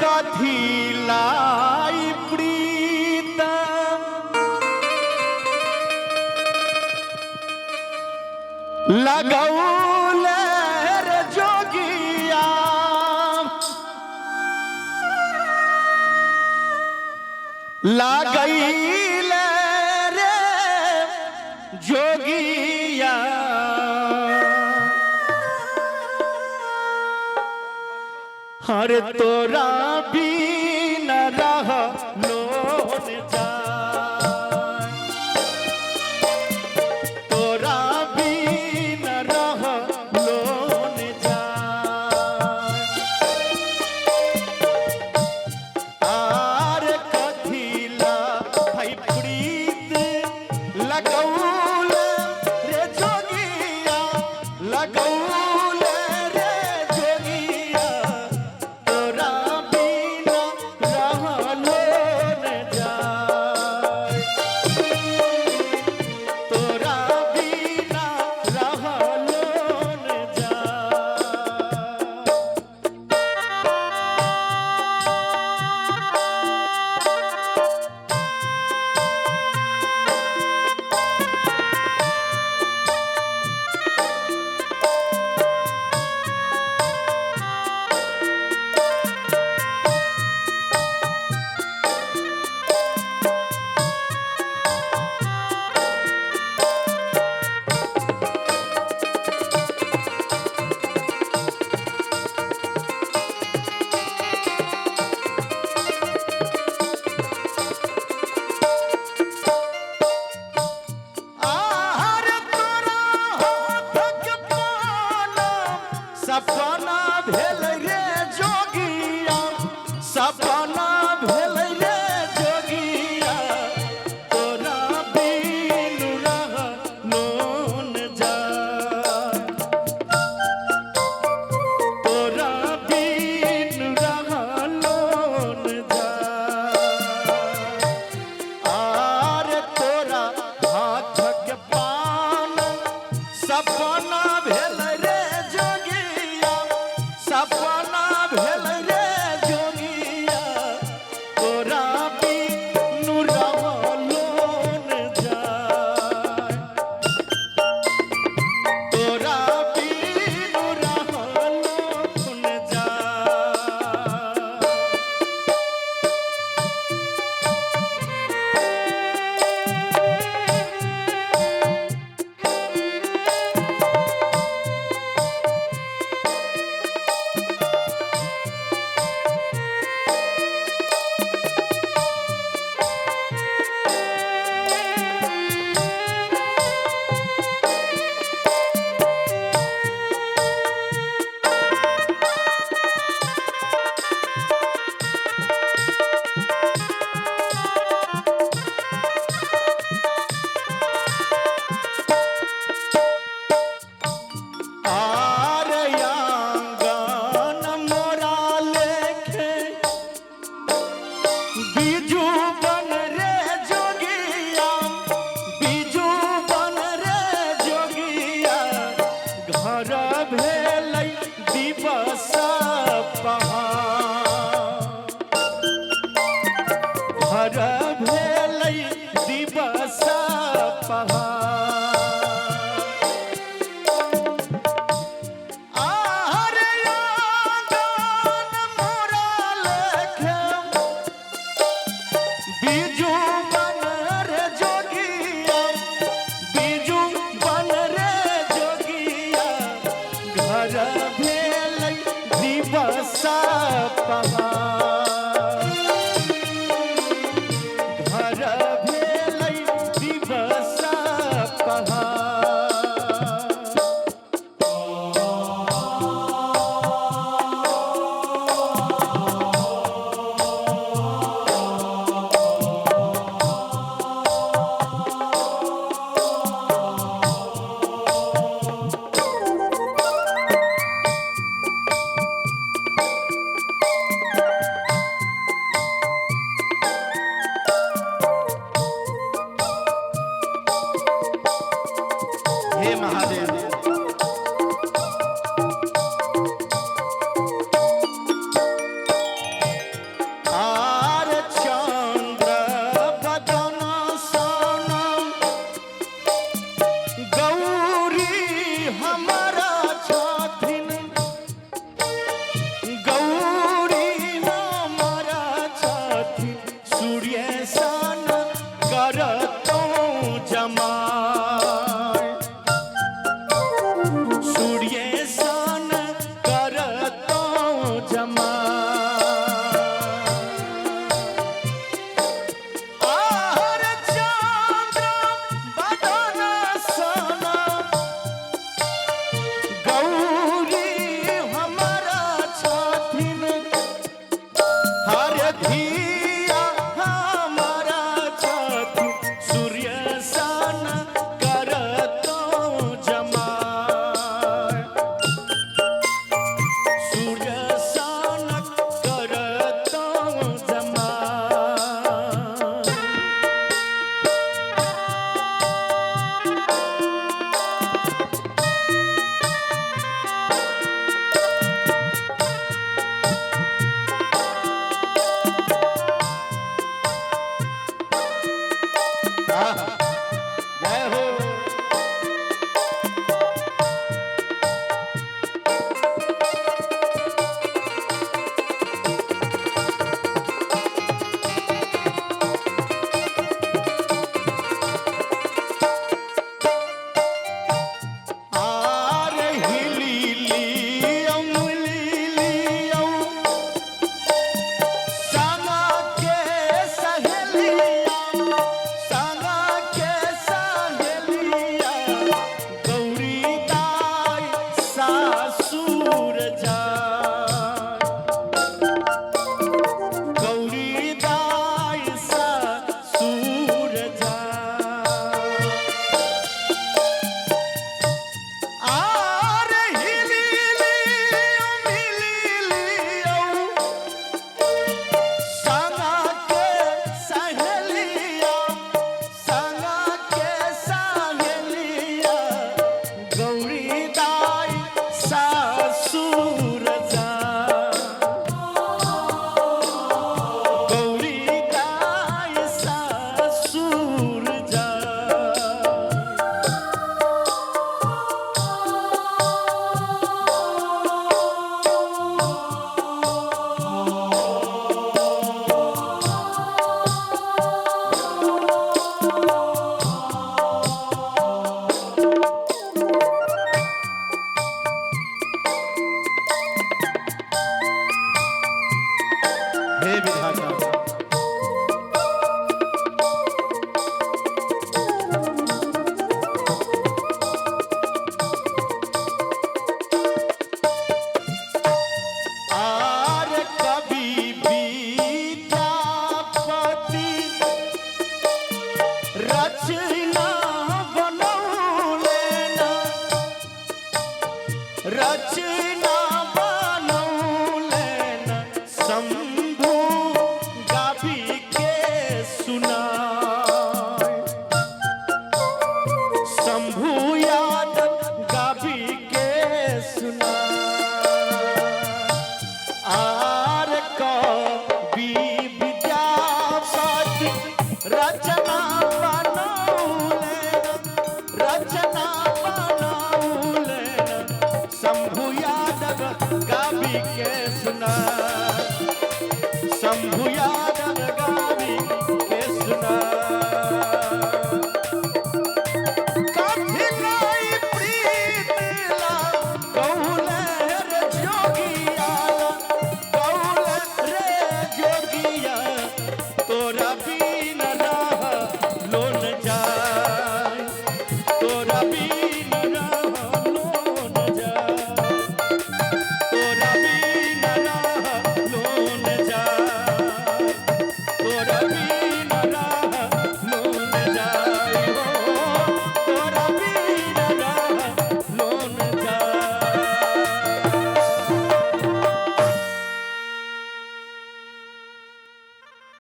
कथी लाई प्रीत लगौले रे जोगिया लगैले रे जोगिया हर तोरा बिन रह लोन जाए तोरा बिन रह लोन जाए आर कथिला भाई प्रीत लगौल रे जोगिया लगौल रे जोगिया तोरा बिना रहलो न जाए तोरा बिना रहलो न जाए सपना भेल रे जोगिया सपना भेल रे जोगिया तोरा बिन रहलो न जाए तोरा बिन रहलो न जाए आर तोरा हाथ के पान सपना भेल रे जोगिया सपना भेल रे जोगिया तोरा बिन रहलो न जाए तोरा बिन रहलो न जाए आंगन मोरा लेखे बीजू बन रे जोगिया बीजू बन रे जोगिया घर भेल दिवस पहाड़ घर भेल दिवस पहाड़ बीजू बन रे जोगिया बीजू बन रे जोगिया घर भेल दिवस पहाड़ घर भेल दिवस पहाड़ हे विधाता